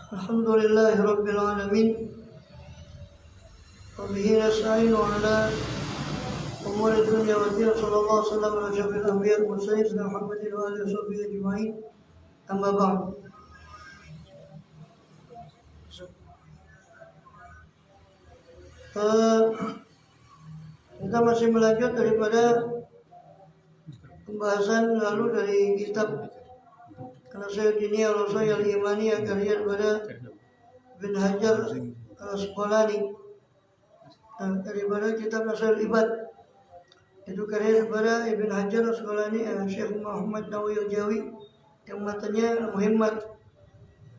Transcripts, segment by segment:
Alhamdulillahi Rabbil Alamin. Wa bihi nasta'inu ala umuri dunya wa din. Sallallahu alaihi wasallam ala syafil anbiya wa sayyidina Muhammadin wa alihi wa sahbihi ajma'in. Amma ba'd. Kita masih melanjut daripada pembahasan lalu dari kitab An-Nasaiyyidiyah al-Usul al-Imaniyah karya daripada Ibn Hajar al-Asqalani, dan daripada kitab Nasaiyyul Ibad itu karya daripada Ibn Hajar al-Asqalani, Syekh Muhammad Nawawi al-Jawi, yang matanya Muhammad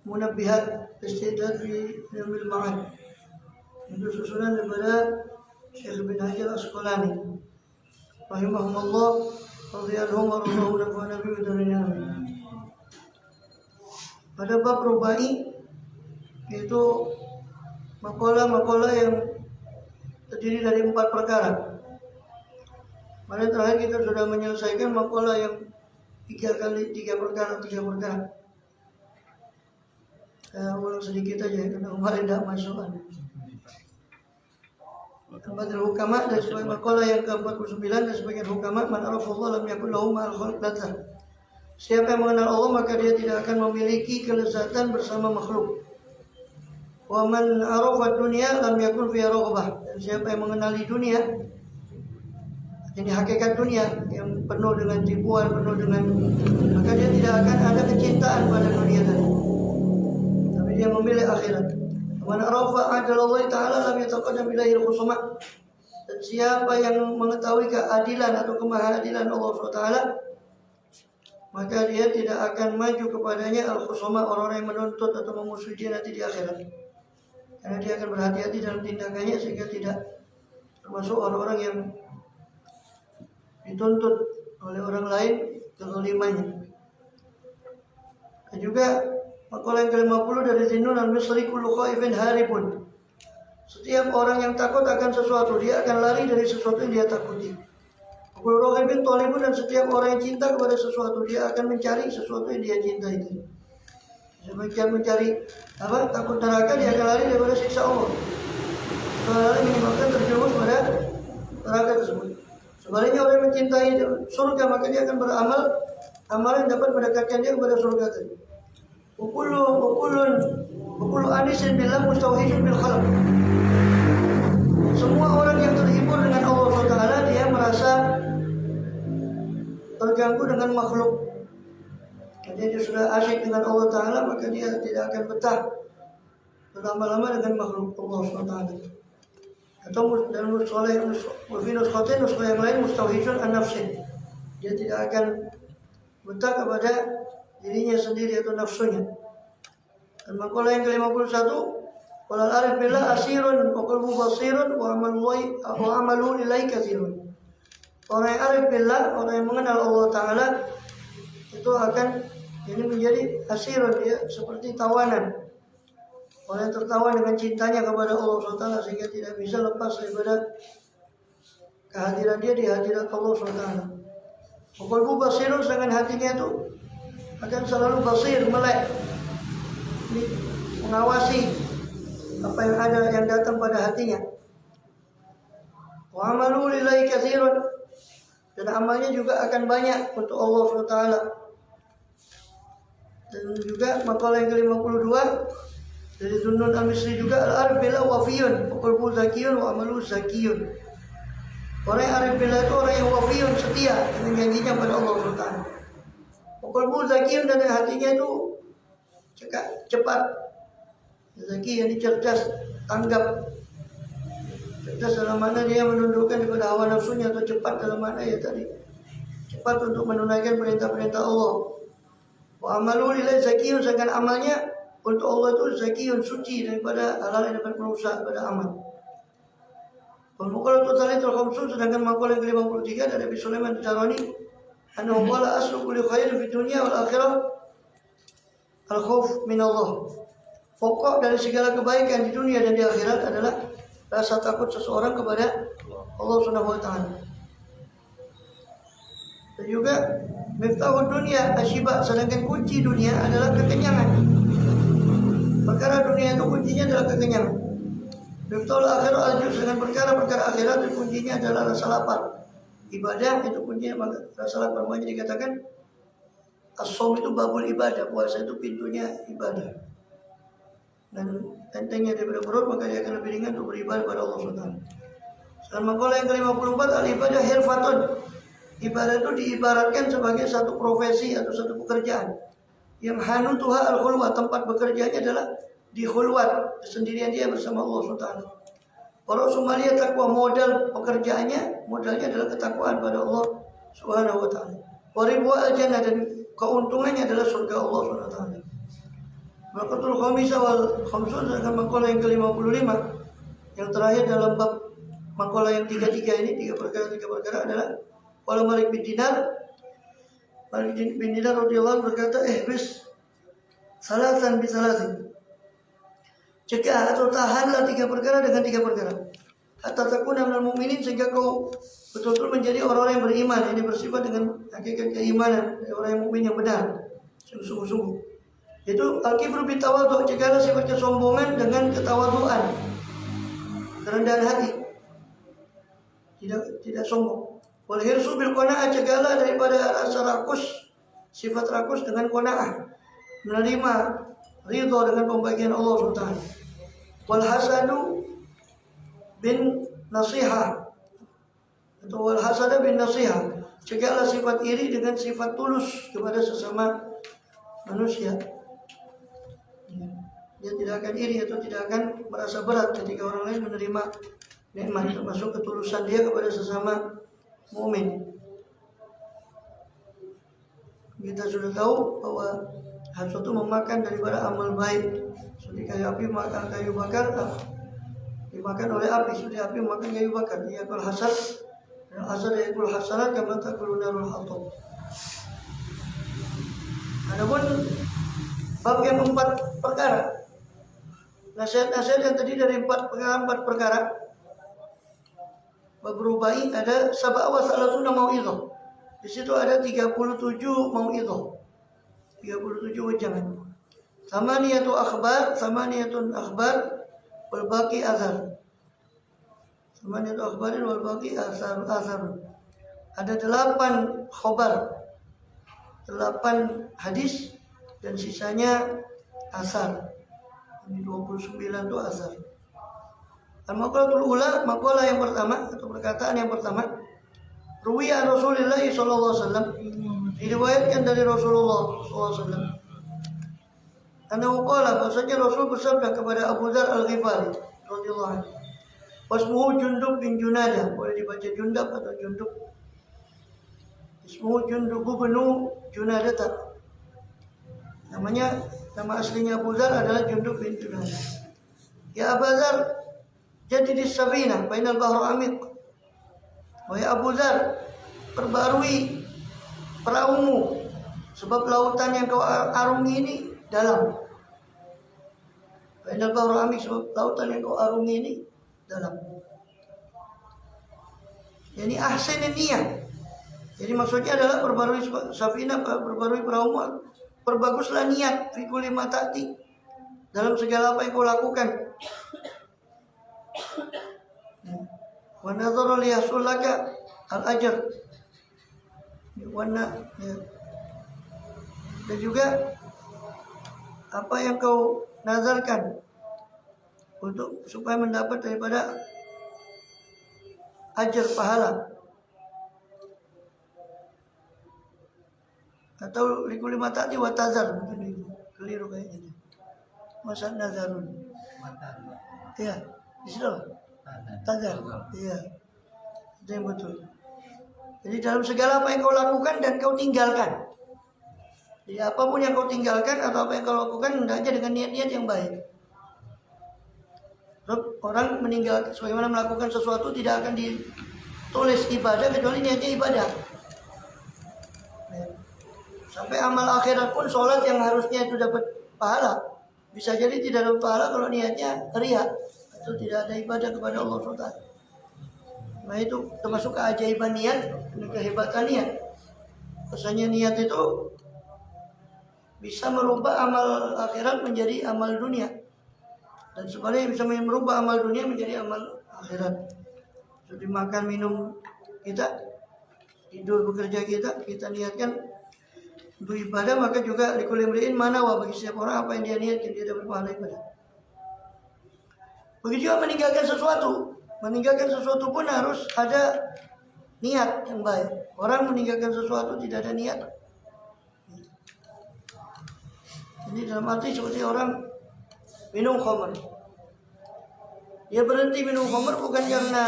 Munabbihat Istidlal fi Ilmil Ma'ad. Itu susunan daripada Syekh Ibn Hajar al-Asqalani rahimahumullah radhiyallahu anhu wa nafa'ana bi dzurriyyatihi. Pada bab rubai, yaitu makalah yang terdiri dari 4 perkara. Pada terakhir kita sudah menyelesaikan makalah yang 3 perkara. Saya ulang sedikit aja karena kemarin tidak masuk. Al hukama dan sebagai makalah yang ke-49 dan sebagian hukama, man arafallahu lam yakul lahu ma'al khalq ladzah. Siapa yang mengenal Allah maka dia tidak akan memiliki kelezatan bersama makhluk. Wa man arafa dunya lam yakun fiha raghbah. Dan siapa yang mengenali dunia, jadi hakikat dunia yang penuh dengan tipuan, penuh dengan, maka dia tidak akan ada kecintaan pada dunia tadi. Tapi dia memilih akhirat. Man arafa adalallahi ta'ala lam yataqaddam ilaihi al-khusuma'. Dan siapa yang mengetahui keadilan atau kemahadilan Allah SWT, maka dia tidak akan maju kepadanya al-khusuma, orang-orang yang menuntut atau memusuhi dia nanti di akhirat. Karena dia akan berhati-hati dalam tindakannya sehingga tidak termasuk orang-orang yang dituntut oleh orang lain kezalimannya. Dan juga makalah yang ke-50 dari Zinnun al-Misri, kullu khaifin haribun. Setiap orang yang takut akan sesuatu, dia akan lari dari sesuatu yang dia takuti. Kullu raghibin talibun, dan setiap orang yang cinta kepada sesuatu, dia akan mencari sesuatu yang dia cinta itu. Sebagian mencari takut neraka, dia akan lari daripada siksa Allah. Hal ini menyebabkan terjerumus pada neraka tersebut. Sebaliknya orang yang mencintai surga, maka dia akan beramal amalan yang dapat mendekatkan dia kepada surga tadi. Kullu anisin billah mustawhishun bil khalq. Semua orang yang terhibur dengan Allah SWT, dia merasa terganggu dengan makhluk. Jadi dia sudah asyik dengan Allah Ta'ala, maka dia tidak akan betah berlama-lama dengan makhluk Allah SWT. Atau dalam nuskha yang lain mustawhishun an nafsin. Dia tidak akan betah kepada dirinya sendiri atau nafsunya. Dan makalah yang ke-51, walal arif billah asirun wa qalbu basirun wa amalu lillahi katsirun. Orang yang arif billah, orang yang mengenal Allah Ta'ala, itu akan ini menjadi asirun, dia seperti tawanan. Orang yang tertawan dengan cintanya kepada Allah SWT sehingga tidak bisa lepas daripada kehadiran dia di hadirat Allah SWT. Wa qalbu basirun, sedangkan hatinya itu akan selalu basir, melek, mengawasi apa yang ada yang datang pada hatinya. Wa amalu lillahi katsirun, dan amalnya juga akan banyak untuk Allah SWT. Dan juga makalah yang ke-52 dari Zinnun al-Misri juga, al-arif billah wafiyun wa qalbu zakiyun wa amalu zakiyun. Orang yang arif billah itu orang yang wafiyun, setia dengan janjinya pada Allah SWT. Wa qalbu zakiyun, dan hatinya itu cepat. Zaki yang cerdas, tanggap. Cerdas dalam mana dia menundukkan daripada hawa nafsunya, atau cepat dalam mana ya tadi, cepat untuk menunaikan perintah-perintah Allah. Wa amalu lillahi zakiyun, sedangkan amalnya untuk Allah itu zakiyun, suci daripada hal-hal yang dapat merusak pada amal. Wal maqalatu tsalitsul khamsun, sedangkan maqalah yang ke-53 dari Abi Sulaiman Ad-Darani, annahu qala aslu kulli khairin fid dunya wal akhirah al-khauf min Allah. Pokok dari segala kebaikan di dunia dan di akhirat adalah rasa takut seseorang kepada Allah Subhanahu wa taala. Dan juga miftahud dunia asyiba, sedangkan kunci dunia adalah kekenyangan. Maka kuncinya adalah kekenyangan. Betul akhirat al-juz dengan perkara-perkara akhirat itu kuncinya adalah rasa lapar. Ibadah itu kuncinya rasa lapar. Makanya dikatakan as-shaum itu babul ibadah, puasa itu pintunya ibadah. Dan entengnya daripada perut, maka dia akan lebih ringan untuk beribadah pada Allah SWT. Dan makalah yang ke-54, al-ibadah hirfatun. Ibadah itu diibaratkan sebagai satu profesi atau satu pekerjaan. Yang hanutuha al-khulwat, tempat bekerjanya adalah di khulwat, kesendirian dia bersama Allah SWT. Orang Somalia takwa, modal pekerjaannya, modalnya adalah ketakwaan pada Allah Subhanahu wa taala. Waribwa al-jannah, dan keuntungannya adalah surga Allah Subhanahu wa taala. Maqatul khamisah wal khamsun, dengan makalah yang ke-55 yang terakhir dalam bab makalah yang tiga ini, tiga perkara adalah wala Malik bin Dinar. Malik bin Dinar radhiyallahu anhu berkata, bis salasan bi salasin, cegah atau tahanlah tiga perkara dengan tiga perkara. Hatta takuna minal mu'minin, sehingga kau betul-betul menjadi orang-orang yang beriman. Ini bersifat dengan hakikat keimanan, orang yang mukmin yang benar, sungguh-sungguh. Itu al-kibru bitawadhu, cegahlah sifat kesombongan dengan ketawadhuan, kerendahan hati, tidak sombong. Wal hirsu bil qanaah, cegahlah daripada rasa rakus, sifat rakus dengan qanaah, menerima ridha dengan pembagian Allah SWT. Wal hasadu bin nasihah, atau wal hasada bin nasihah, cegahlah sifat iri dengan sifat tulus kepada sesama manusia. Dia tidak akan iri atau tidak akan merasa berat ketika orang lain menerima nikmat, termasuk ketulusan dia kepada sesama mukmin. Kita sudah tahu bahwa hasad itu memakan daripada amal baik. Seperti kayu api makan kayu bakar, dimakan oleh api. Seperti api makan kayu bakar. Ia kul hasad, dan hasad yakul hasanat kama takulu narul hatab. Adapun bab yang 4 perkara, nasihat-nasihat yang tadi dari 4 perkara. Bab rubai ada sab'a wa salasuna mau'izah. Di situ ada 37 mau'izah. 37 wejangan. Samaniyatun akhbar wal baqi azhar. Samaniyatun akhbarin wal baqi azhar. Ada 8 khabar, 8 hadis, dan sisanya asar. Ini 29 itu asar. Al-maqalatul ula, maqalah yang pertama atau perkataan yang pertama, ruwiya Rasulullah sallallahu alaihi wasallam, diriwayatkan dari Rasulullah sallallahu alaihi wasallam. Annahu qala, bahwasanya Rasul bersabda kepada Abu Dzar Al-Ghifari radhiyallahu anhu. Wasmuhu Jundub bin Junadah, boleh dibaca Jundab atau Jundub. Ismuhu Jundub bin Junadah. Nama aslinya Abu Dzar adalah Jundub bin Junadah. Ya Abu Dzar, jadi di Safina, bainal bahru amiq. Wahai Abu Dzar, perbarui perahumu, sebab lautan yang kau arungi ini dalam. Bainal bahru amiq, sebab lautan yang kau arungi ini dalam. Yani ahsin niyah. Jadi maksudnya adalah perbarui Safina, perbarui perahumu, perbaguslah niat fi kulli ma ta'ti, dalam segala apa yang kau lakukan. Wa nadhara li yasulaka al-ajr. Dan juga apa yang kau nazarkan untuk supaya mendapat daripada ajar pahala. Atau likuli mata di watazar, mungkin itu keliru kayaknya. Masa nazarun. Iya, di situ. Tazar. Iya. Itu yang betul. Jadi dalam segala apa yang kau lakukan dan kau tinggalkan. Jadi apapun yang kau tinggalkan atau apa yang kau lakukan, hendaknya dengan niat-niat yang baik. Orang meninggal sebagaimana melakukan sesuatu tidak akan ditulis ibadah kecuali niatnya ibadah. Sampai amal akhirat pun, sholat yang harusnya itu dapat pahala, bisa jadi tidak dapat pahala kalau niatnya riya atau tidak ada ibadah kepada Allah SWT. Nah itu termasuk keajaiban niat dan kehebatan niat. Pesannya niat itu bisa merubah amal akhirat menjadi amal dunia. Dan sebenarnya bisa merubah amal dunia menjadi amal akhirat. Jadi makan minum kita, tidur bekerja kita niatkan untuk ibadah, maka juga likulli imri'in ma nawa, bagi setiap orang apa yang dia niatkan dia dapat pahala ibadah. Begitu juga meninggalkan sesuatu. Meninggalkan sesuatu pun harus ada niat yang baik. Orang meninggalkan sesuatu tidak ada niat. Jadi dalam arti seperti orang minum khamr. Dia berhenti minum khamr bukan karena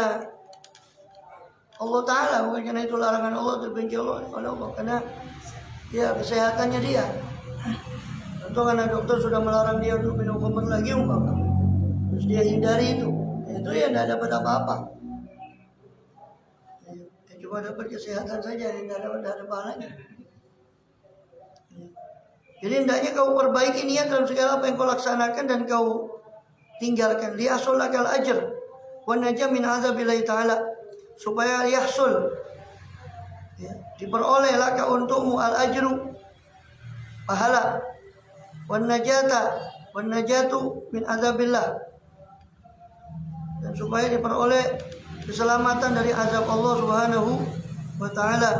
Allah Ta'ala, bukan karena itu larangan Allah, terbenci Allah, karena ya kesehatannya dia. Tentu karena dokter sudah melarang dia untuk minum khamr lagi umpama, terus dia hindari itu ya tidak dapat apa-apa. Ya, cuma dapat kesehatan saja, tidak ada pahalanya. Jadi hendaknya kau perbaiki niat dalam segala apa yang kau laksanakan dan kau tinggalkan. Lihasul lakal ajr wa najah min azabillahi ta'ala, supaya yahsul, ya, diperoleh laka untukmu al ajru, pahala, wan najatu min azabillah, dan supaya diperoleh keselamatan dari azab Allah Subhanahu wa ta'ala.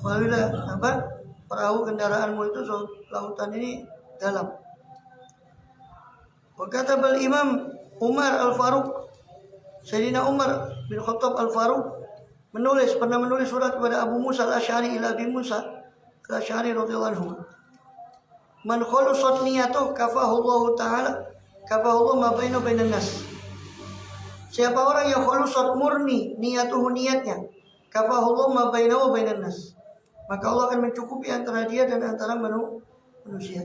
Apabila perahu kendaraanmu itu lautan ini dalam. Wa katabal Imam Umar Al-Faruq, Sayyidina Umar bin Khattab Al-Faruq pernah menulis surat kepada Abu Musa Al-Asy'ari ila Abi Musa Al-Asy'ari radhiyallahu anhu. Man khalusat niyatuh kafahu Allah Ta'ala, kafahu Allah ma baina bainan nas. Siapa orang yang khalusat murni niatuhu niatnya, kafahu Allah ma bainahu bainan nas, maka Allah akan mencukupi antara dia dan antara manusia.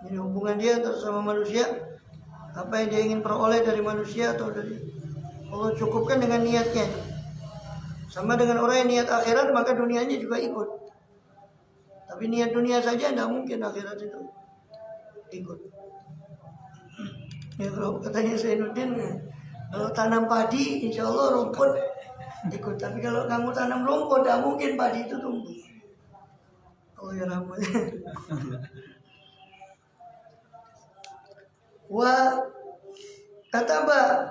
Jadi hubungan dia sama manusia, apa yang dia ingin peroleh dari manusia atau dari Allah, cukupkan dengan niatnya. Sama dengan orang yang niat akhirat, maka dunianya juga ikut. Tapi niat dunia saja tidak mungkin akhirat itu ikut. Ya kalau katanya Zainuddin, kalau tanam padi insya Allah rumput ikut. Tapi kalau kamu tanam rumput, tidak mungkin padi itu tumbuh. Oh ya rambutnya. Wa kataba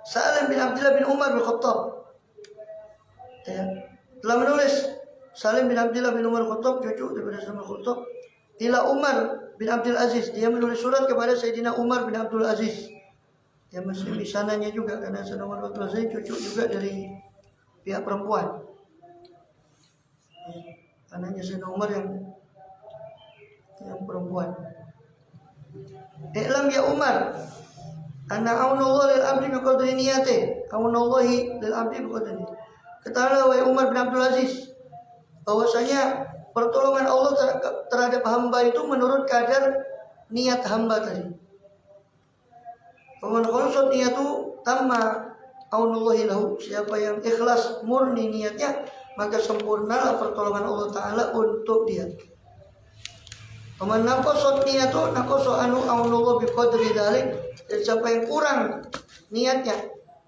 Salim bin Abdullah bin Umar bin Khattab, ya, telah menulis Salim bin Abdullah bin Umar Khattab, cucu daripada Salim bin Khattab, ila Umar bin Abdul Aziz. Dia menulis surat kepada Sayyidina Umar bin Abdul Aziz. Dia masih di sananya juga, karena Sayyidina Umar bin Abdul Aziz cucu juga dari pihak perempuan. Anaknya Sayyidina Umar yang perempuan. I'lam ya Umar, anna aunallah lil abdi biqadri niyati, aunallahi lil abdi biqadri. Katakanlah wahai Umar bin Abdul Aziz, bahwasanya pertolongan Allah terhadap hamba itu menurut kadar niat hamba tadi. Faman khalusat niyatu tamma aunallahi lahu, siapa yang ikhlas murni niatnya, maka sempurnalah pertolongan Allah Ta'ala untuk dia. Faman naqasat niyatu naqasa anu aunallahu biqadri dzalik, dan siapa yang kurang niatnya,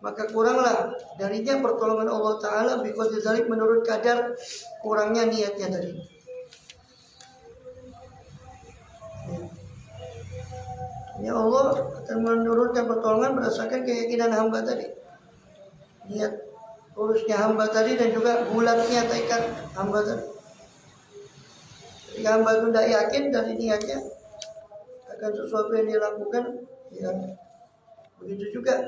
maka kuranglah darinya pertolongan Allah Ta'ala biqadri dzalik, menurut kadar kurangnya niatnya tadi. Ya Allah akan menurunkan pertolongan berdasarkan keyakinan hamba tadi, niat urusnya hamba tadi, dan juga bulatnya tekad hamba tadi. Jika hamba itu tidak yakin dari niatnya akan sesuatu yang dilakukan, ya begitu juga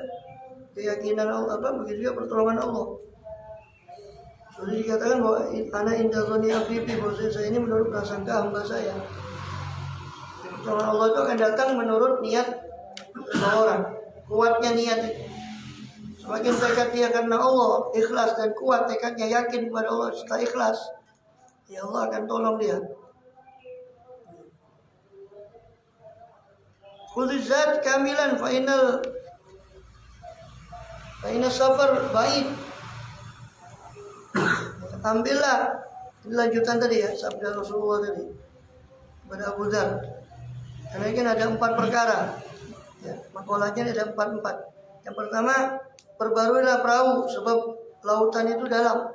keyakinan Allah, begitu juga pertolongan Allah. Sudah dikatakan bahwa ana inda dzanni abdi, bahwasanya saya ini menurut prasangka hamba saya. Pertolongan Allah itu akan datang menurut niat seseorang, kuatnya niat itu. Semakin tekad dia karena Allah, ikhlas dan kuat tekadnya, yakin kepada Allah serta ikhlas, ya Allah akan tolong dia. Khudizat kamilan fa inna safar baid. Ambillah, ini lanjutan tadi ya, sabda Rasulullah tadi kepada Abu Dzar. Karena kan ada 4 perkara, ya, makolahnya ada 4. Yang pertama, perbaruilah perahu sebab lautan itu dalam.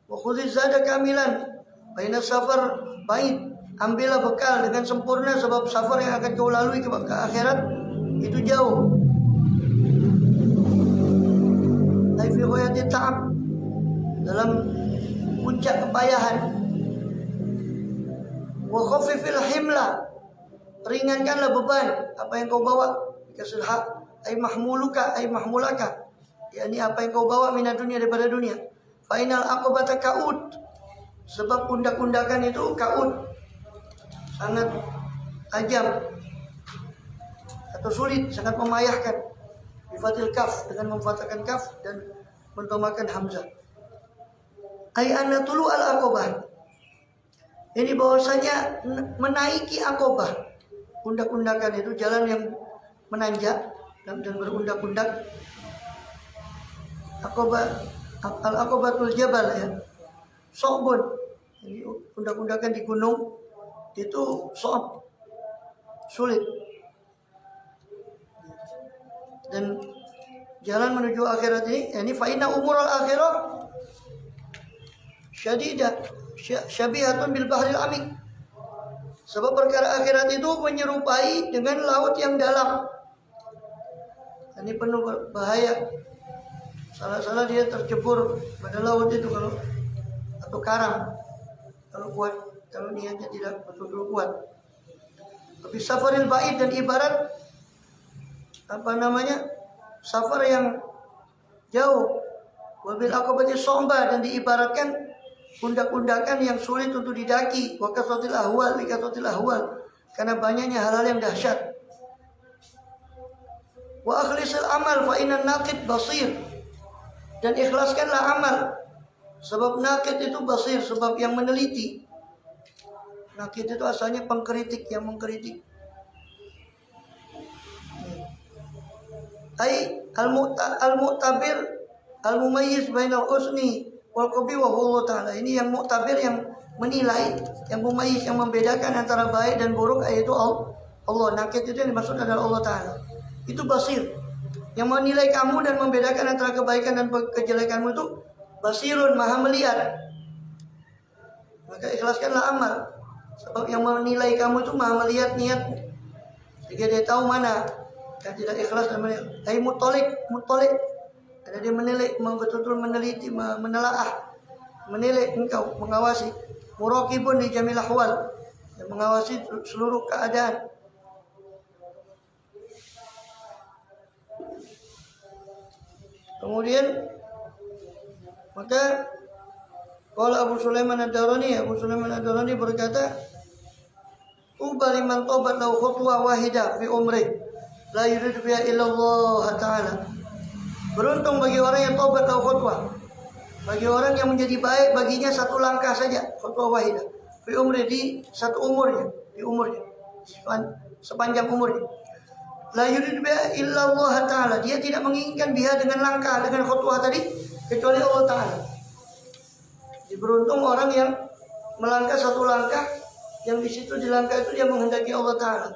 Wa khudizat kamilan fa inna safar baid. ambillah bekal dengan sempurna, sebab safar yang akan kau lalui ke akhirat itu jauh. Ai fi ghayati ta'ab, dalam puncak kepayahan. Wa khaffifil himla, ringankanlah beban apa yang kau bawa. Bikasul haq ay mahmuluka ay mahmulaka, yakni apa yang kau bawa minat dunia, daripada dunia. Fainal aqabata kaud, sebab pundak-pundakan itu kaud, sangat tajam atau sulit, sangat memayahkan. Bifatil kaf, dengan memfathahkan kaf dan mendomakan hamzah. Ay anatulu al aqabah, ini bahwasanya menaiki aqabah, pundak-pundakan itu jalan yang menanjak dan berundak-undak. Aqabah, al aqabatul jabal ya, so'bun, ini undak-undakan di gunung itu so'ab, sulit. Dan jalan menuju akhirat ini fa inna umurul akhirah syadidah syabihatun bil bahril amik, sebab perkara akhirat itu menyerupai dengan laut yang dalam. Ini penuh bahaya. Salah-salah dia tercebur pada laut itu, kalau atau karang, kalau kuat, kalau niatnya tidak betul-betul kuat. Tapi safaril ba'id, dan ibarat safar yang jauh. Wabil aqabati somba, dan diibaratkan pundak-pundakan yang sulit untuk didaki. Wa kasatil ahwal, karena banyaknya hal-hal yang dahsyat. Wa akhlisil amal fa innan naqid basir, dan ikhlaskanlah amal, sebab naqid itu basir, sebab yang meneliti. Naqid itu asalnya pengkritik, yang mengkritik. Ai al-mu'tabir al-mumayyiz bainal husni wal qabih wa huwa ta'ala. Ini yang mu'tabir, yang menilai, yang mumayyiz, yang membedakan antara baik dan buruk, yaitu Allah. Naqid itu yang dimaksud adalah Allah Ta'ala. Itu basir, yang menilai kamu dan membedakan antara kebaikan dan kejelekanmu itu basirun, maha melihat. Maka ikhlaskanlah amal, sebab yang menilai kamu itu maha melihat niatmu, sehingga dia tahu mana yang tidak ikhlas dan menilai. Mutolik, karena dia menilai, betul-betul meneliti, menelaah, menilai engkau, mengawasi. Muraqibun di jamil ahwal, yang mengawasi seluruh keadaan. Kemudian maka kalau Abu Sulaiman Ad-Darani berkata, "Tuba liman tabat lahu khutwa wahidah fi umri la yurid biha illa Allah Ta'ala." Beruntung bagi orang yang tobat lahu khutwa, bagi orang yang menjadi baik baginya satu langkah saja, khutwa wahidah fi umri, di satu umurnya, di umurnya, sepanjang umurnya. La yurid biha illa Allah Ta'ala, dia tidak menginginkan biha dengan langkah, dengan khutwah tadi, kecuali Allah Ta'ala. Beruntung orang yang melangkah satu langkah, yang di situ di langkah itu dia menghendaki Allah Ta'ala,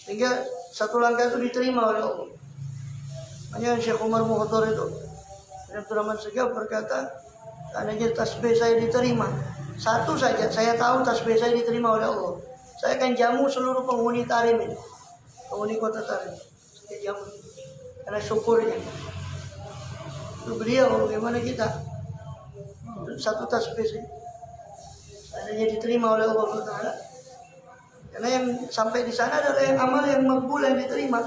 sehingga satu langkah itu diterima oleh Allah. Hanya Syekh Umar Mukhtar itu, Abdurrahman Segaf berkata, seandainya tasbih saya diterima satu saja, saya tahu tasbih saya diterima oleh Allah, saya akan jamu seluruh penghuni Tarim ini, penghuni kota Tarim, saya jamu, karena syukurnya. Itu beliau, bagaimana kita satu tasbih saja seandainya diterima oleh Allah Ta'ala. Karena yang sampai di sana adalah yang amal yang makbul, yang diterima.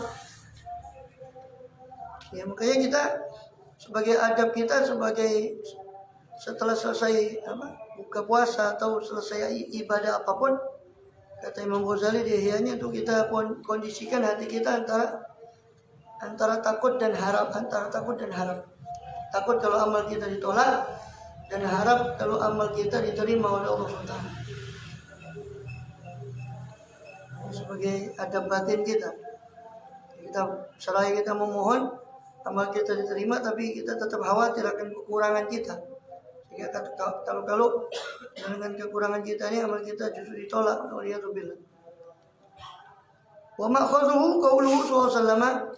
Ya, makanya kita sebagai adab kita, sebagai setelah selesai buka puasa atau selesai ibadah apapun, kata Imam Ghazali di Ihya'nya, itu kita kondisikan hati kita antara takut dan harap, takut kalau amal kita ditolak, dan harap kalau amal kita diterima oleh Allah SWT. Sebagai adab batin kita selagi kita memohon amal kita diterima, tapi kita tetap khawatir akan kekurangan kita, sehingga kalau dengan kekurangan kita ini amal kita justru ditolak. Waliyadzubillah. Wa ma'khadhuhu qauluhu sallallahu,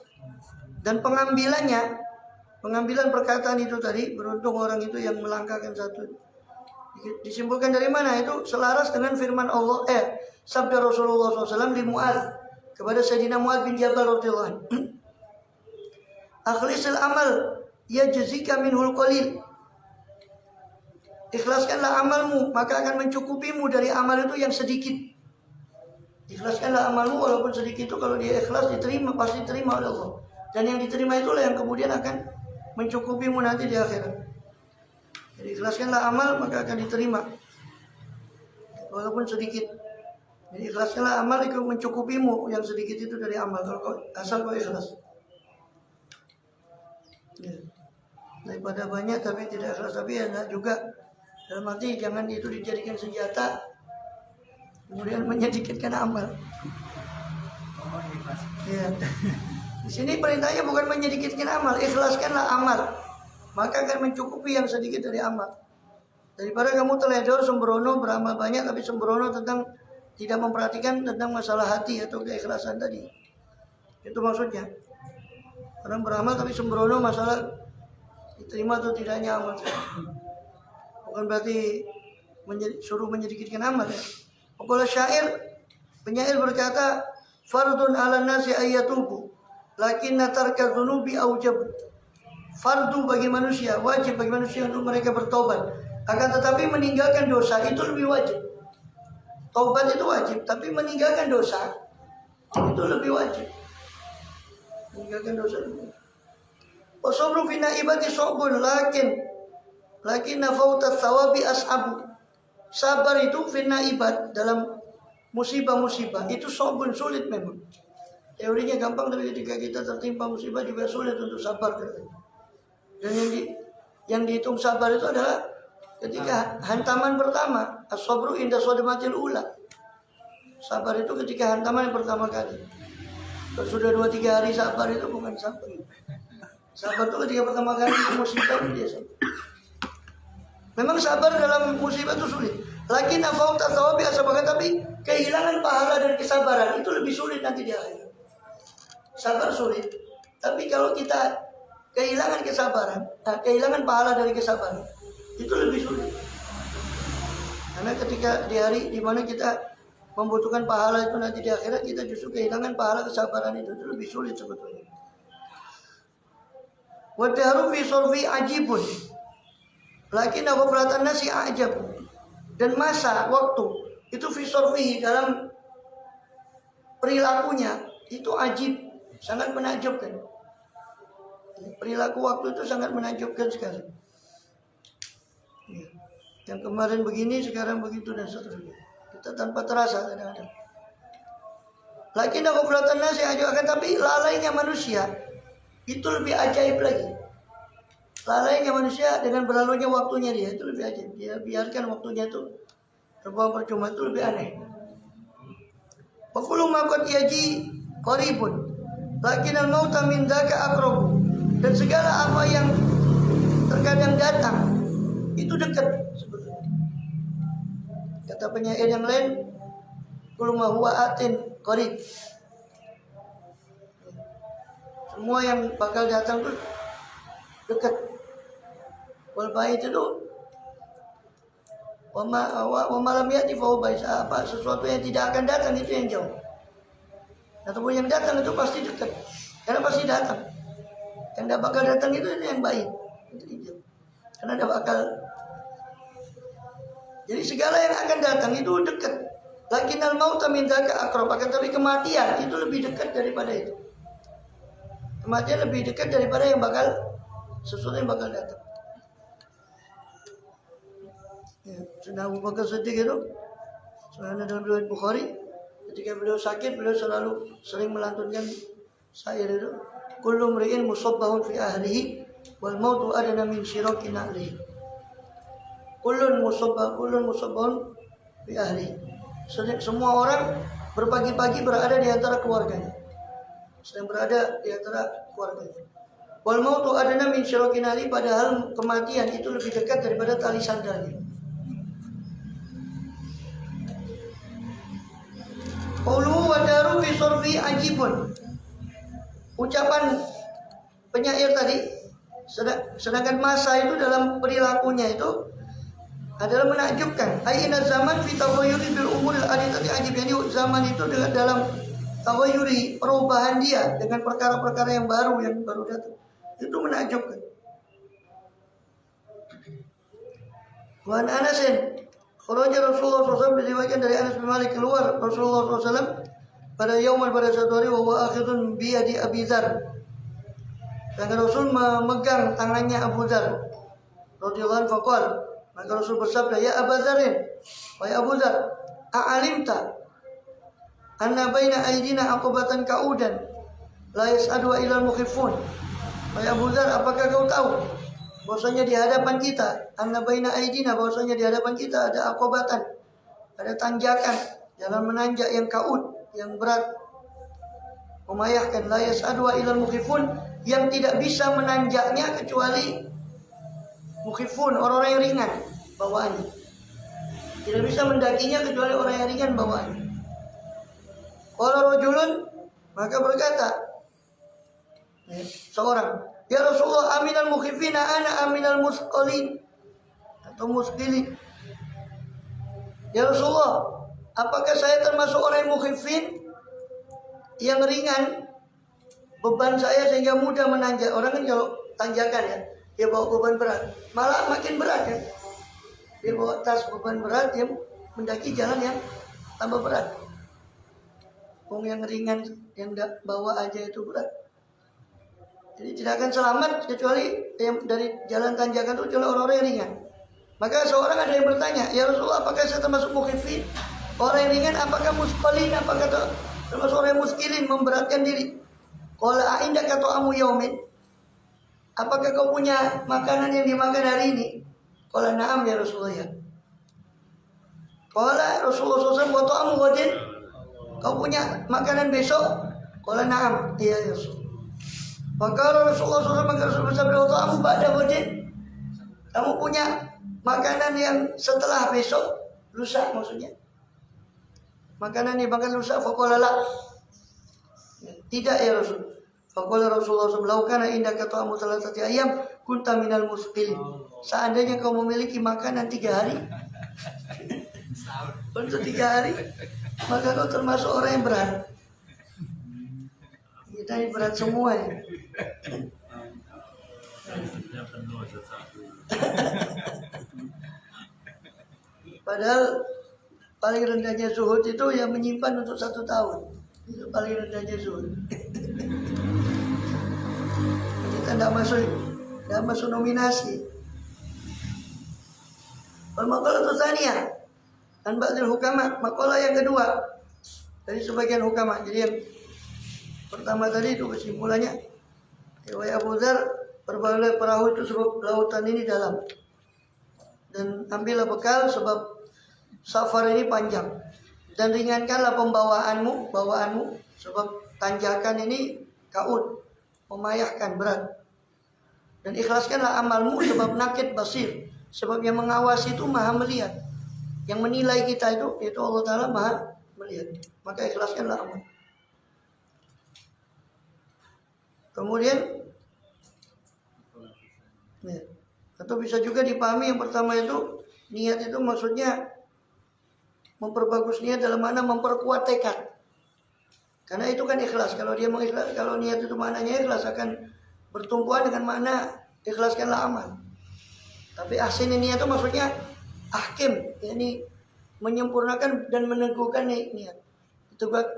dan pengambilan perkataan itu tadi, beruntung orang itu yang melangkahkan satu Disimpulkan dari mana? Itu selaras dengan firman Allah, sabda Rasulullah SAW di Mu'adz kepada Sayyidina Mu'adz bin Jabal radhiyallahu anhu. Akhlisil amal yajzika minhul qalil. Ikhlaskanlah amalmu, maka akan mencukupimu dari amal itu yang sedikit. Ikhlaskanlah amalmu walaupun sedikit, itu kalau dia ikhlas diterima, pasti diterima oleh Allah. Dan yang diterima itulah yang kemudian akan mencukupimu nanti di akhirat. Jadi ikhlaskanlah amal maka akan diterima walaupun sedikit. Jadi ikhlaskanlah amal itu mencukupimu yang sedikit itu dari amal kalau asal kau ikhlas. Ya. Daripada banyak tapi tidak ikhlas, tapi ya juga dalam arti jangan itu dijadikan senjata kemudian menyedikitkan amal. Ya. Di sini perintahnya bukan menyedikitkan amal, ikhlaskanlah amal, maka akan mencukupi yang sedikit dari amal. Daripada kamu teledor, sembrono, beramal banyak tapi sembrono tentang tidak memperhatikan tentang masalah hati atau keikhlasan tadi. Itu maksudnya. Orang beramal tapi sembrono masalah diterima atau tidaknya amal. Bukan berarti suruh menyedikitkan amal ya. Kalau syair, penyair berkata, fardun ala nasi ayyatubu, lakinna tarka dzunubi aujab. Fardu bagi manusia, wajib bagi manusia untuk mereka bertobat. Akan tetapi meninggalkan dosa itu lebih wajib. Taubat itu wajib, tapi meninggalkan dosa itu lebih wajib. Meninggalkan dosa itu. Wasabru fi naibati sabun lakin nafautat thawabi as'abu. Sabar itu fi naibat, dalam musibah-musibah itu sabun, sulit memang. Teorinya gampang tapi ketika kita tertimpa musibah juga sulit untuk sabar. Dan yang dihitung sabar itu adalah ketika hantaman pertama, as-sabru inda shadmatil ula. Sabar itu ketika hantaman yang pertama kali. Kalau sudah 2-3 hari sabar itu bukan sabar. Sabar itu ketika pertama kali musibah itu dia sabar. Memang sabar dalam musibah itu sulit. Lagi nafauta thawabi asabaka, tapi kehilangan pahala dari kesabaran itu lebih sulit nanti di akhirat. Sabar sulit, tapi kalau kita kehilangan kesabaran, kehilangan pahala dari kesabaran itu lebih sulit. Karena ketika di hari di mana kita membutuhkan pahala itu nanti di akhirat, kita justru kehilangan pahala kesabaran itu lebih sulit sebetulnya. Wa daru fi surfi ajibun, lakin ghaflatan nasi ajab. Dan masa waktu itu fi surfi dalam perilakunya itu ajib, sangat menakjubkan. Perilaku waktu itu sangat menakjubkan sekali. Yang kemarin begini, sekarang begitu dan seterusnya. Kita tanpa terasa kadang-kadang. Lakin aku pelatan nasi aja, akan tapi lalainya manusia itu lebih ajaib lagi. Lalainya manusia dengan berlalunya waktunya dia itu lebih ajaib. Dia biarkan waktunya itu terbuang percuma, itu lebih aneh. Fakulu makot yaji qaribun, lakin al-mauta min dzaka aqrab. Dan segala apa yang terkadang datang itu dekat sebetulnya. Kata penyair yang lain, kullu ma huwa atin qarib. Semua yang bakal datang itu dekat. Wal bait itu wa lam yati fa huwa bait. Apa sesuatu yang tidak akan datang itu yang jauh. Ataupun yang datang itu pasti dekat. Karena pasti datang. Yang tidak bakal datang itu yang baik. Itu hijau. Karena tidak bakal. Jadi segala yang akan datang itu dekat. Lakinnal mauta min dzaka aqrab. Akan tapi kematian itu lebih dekat daripada itu. Kematian lebih dekat daripada yang bakal, sesuatu yang bakal datang. Ya, Sunnah Abu Bakar Siddiq itu, sebenarnya dalam riwayat Bukhari, ketika beliau sakit, beliau sering melantunkan syair itu. Kullu mri'in musabbahun fi ahlihi wal mautu adna min syiraki na'lihi. Kullun musabbahun fi ahlihi. Semua orang berpagi-pagi berada di antara keluarganya. Sedang berada di antara keluarganya. Wal mautu adna min syiraki na'lihi, padahal kematian itu lebih dekat daripada tali sandalnya. Qulu wa daru fi surfi ajibun. Ucapan penyair tadi, sedangkan masa itu dalam perilakunya itu adalah menakjubkan. Aina zaman fi taghayyuri bil umuril aditati ajib. Yani zaman itu dengan dalam taghayyuri, perubahan dia dengan perkara-perkara yang baru datang. Itu menakjubkan. Wa Anasin kharaja Rasulullah SAW, diriwayatkan dari Anas bin Malik, keluar Rasulullah SAW pada yauman, pada satu hari, wa huwa akhidun bi yadi Abi Dzar. Dan Rasul memegang tangannya Abu Dzar radhiyallahu anhu. Faqal, maka Rasul bersabda, ya Abu Dzarin, wahai Abu Dzar, a'alimta anna baina aydina aqbatan kaudan la yas'adu ila al-mukhifun. Wahai Abu Dzar, apakah kau tahu bahwasanya di hadapan kita, anna baina aydina, bahwasanya di hadapan kita ada aqbatan, ada tanjakan, jalan menanjak yang kaud, yang berat, memayahkan, la yas'adu ila al-mukhifun, yang tidak bisa menanjaknya kecuali mukhifun, orang-orang yang ringan bawaannya. Tidak bisa mendakinya kecuali orang yang ringan bawaannya. Qala rajulun, maka berkata seorang, ya Rasulullah, aminal mukhifina ana aminal musqalin, atau musqilin. Ya Rasulullah, apakah saya termasuk orang yang mukhifin, yang ringan beban saya sehingga mudah menanjak? Orang kan kalau tanjakan ya, dia bawa beban berat, malah makin berat kan. Dia bawa tas beban berat, dia mendaki jalan yang tambah berat. Wong yang ringan, yang bawa aja itu berat. Jadi tidak akan selamat kecuali yang dari jalan tanjakan itu kecuali orang-orang yang ringan. Maka seorang ada yang bertanya, ya Rasulullah, apakah saya termasuk mukhifin, orang yang ringan, apakah musqalin, apakah termasuk orang yang muskilin, memberatkan diri? Qala indaka ta'amu yaumin, apakah kau punya makanan yang dimakan hari ini? Qala na'am ya Rasulullah, ya. Qala Rasulullah SAW, wa ta'amu ghadin, kau punya makanan besok? Qala na'am, iya ya Rasul. Maka Rasulullah SAW, maka Rasulullah SAW, wa ta'amu ba'da ghadin, kamu punya makanan yang setelah besok, lusa maksudnya. Makanan yang makan lusa. Faqala la, tidak ya Rasul. Faqala Rasulullah SAW, kana indaka ta'amu salasati ayyam kunta minal musqilin. Seandainya kau memiliki makanan 3 hari untuk 3 hari, maka kau termasuk orang yang berat. Kita ini berat semua ya. Padahal paling rendahnya zuhud itu yang menyimpan untuk 1 tahun. Itu paling rendahnya zuhud. Kita tidak masuk nominasi. Makalah tsaniyah an ba'dil hukama, makalah yang kedua dari sebagian hukama. Jadi yang pertama tadi itu kesimpulannya, wahai Abu Dzar, berbalik perahu itu sebab lautan ini dalam, dan ambillah bekal sebab safar ini panjang, dan ringankanlah bawaanmu sebab tanjakan ini kaud, memayahkan, berat, dan ikhlaskanlah amalmu sebab nakid basir, sebab yang mengawasi itu maha melihat, yang menilai kita itu Allah Ta'ala maha melihat, maka ikhlaskanlah amal. Kemudian ya, atau bisa juga dipahami yang pertama itu, niat itu maksudnya memperbagus niat dalam makna memperkuat tekad. Karena itu kan ikhlas. Kalau dia mengikhlas, kalau niat itu maknanya ikhlas, akan bertumpuan dengan makna ikhlaskanlah amal. Tapi ahsin niat itu maksudnya ahkim, yakni menyempurnakan dan meneguhkan niat.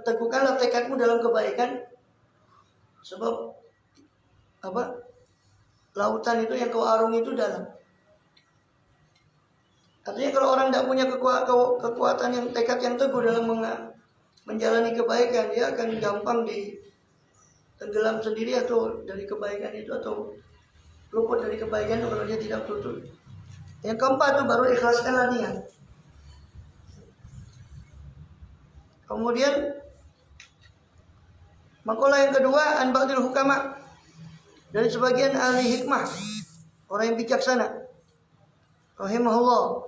Teguhkanlah tekadmu dalam kebaikan, sebab lautan itu yang kau arungi itu dalam. Artinya kalau orang tidak punya kekuatan yang tekad yang teguh dalam menjalani kebaikan, dia akan gampang tenggelam sendiri atau dari kebaikan itu, atau luput dari kebaikan itu kalau dia tidak betul. Yang keempat itu baru ikhlaskanlah niat. Kemudian makalah yang kedua, an ba'dil hukama, dari sebagian ahli hikmah, orang yang bijaksana, rahimahullah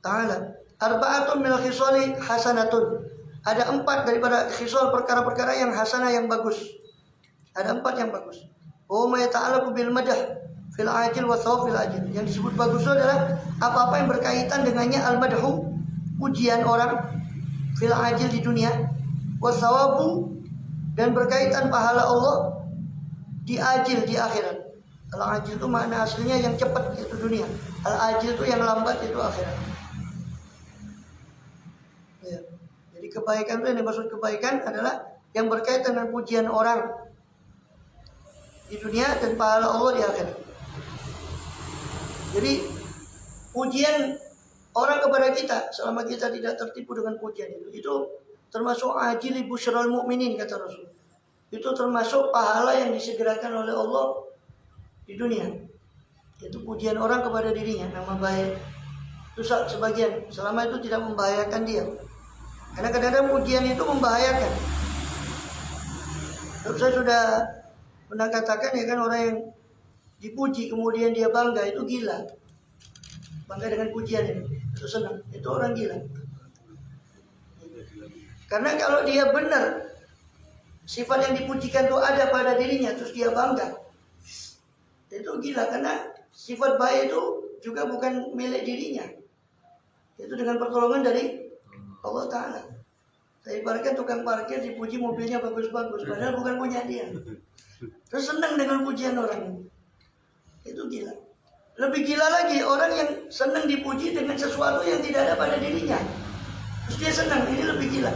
ta'ala, arba'atun minal khisali hasanatun, ada 4 daripada khisal, perkara-perkara yang hasanah, yang bagus. Ada 4 yang bagus. Wa ma yata'allaqu bil madah fil ajil wa thawab fil ajil. Yang disebut bagus itu adalah apa-apa yang berkaitan dengannya al-madhu, pujian orang, fil ajil di dunia, wa thawabu, dan berkaitan pahala Allah di ajil di akhirat. Al-ajil itu makna aslinya yang cepat, yaitu dunia. Al-ajil itu yang lambat, itu akhirat. Ya. Jadi kebaikan itu, yang dimaksud kebaikan adalah yang berkaitan dengan pujian orang di dunia dan pahala Allah di akhirat. Jadi pujian orang kepada kita selama kita tidak tertipu dengan pujian itu termasuk ajili busyral mu'minin, kata Rasul. Itu termasuk pahala yang disegerakan oleh Allah di dunia. Itu pujian orang kepada dirinya, nama baik. Itu sebagian, selama itu tidak membahayakan dia. Karena kadang-kadang pujian itu membahayakan. Saya sudah pernah katakan ya kan, orang yang dipuji kemudian dia bangga, itu gila. Bangga dengan pujian itu senang, itu orang gila. Karena kalau dia benar sifat yang dipujikan itu ada pada dirinya, terus dia bangga, itu gila. Karena sifat baik itu juga bukan milik dirinya, itu dengan pertolongan dari Allah Ta'ala. Saya ibaratkan tukang parkir dipuji mobilnya bagus-bagus, padahal bukan punya dia, terus senang dengan pujian orang. Itu gila. Lebih gila lagi orang yang senang dipuji dengan sesuatu yang tidak ada pada dirinya, terus dia senang. Ini lebih gila.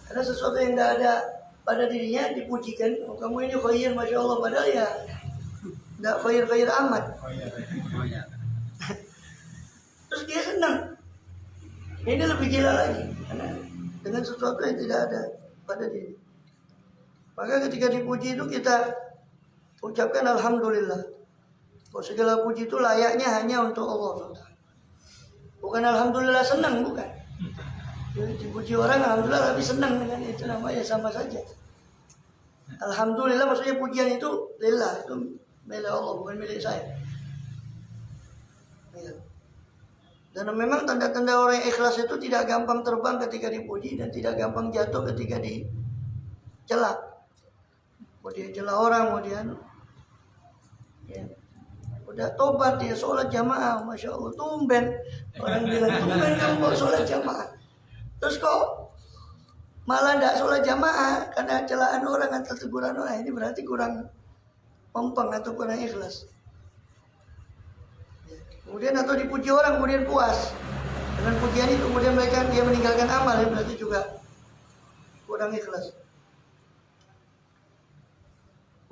Karena sesuatu yang tidak ada pada dirinya dipujikan. Oh, kamu ini khair, Masya Allah. Padahal ya tidak khair-khair amat. Terus dia senang. Ini lebih gila lagi. Karena dengan sesuatu yang tidak ada pada diri. Maka ketika dipuji itu kita ucapkan Alhamdulillah. Bahwa segala puji itu layaknya hanya untuk Allah. Bukan Alhamdulillah senang, bukan. Jadi dipuji orang Alhamdulillah tapi senang dengan itu, namanya sama saja. Alhamdulillah maksudnya pujian itu lillah, itu milik Allah, bukan milik saya. Ya. Dan memang tanda-tanda orang yang ikhlas itu tidak gampang terbang ketika dipuji dan tidak gampang jatuh ketika dicela. Mau dia cela orang, mau dia ya. Udah tobat dia sholat jamaah, Masya Allah, tumben. Orang bilang tumben kamu mau sholat jamaah, terus kok malah tidak sholat jamaah karena celaan orang atau teguran orang. Ini berarti kurang mempeng atau kurang ikhlas. Kemudian atau dipuji orang kemudian puas dengan pujian itu, kemudian dia meninggalkan amal, ini berarti juga kurang ikhlas.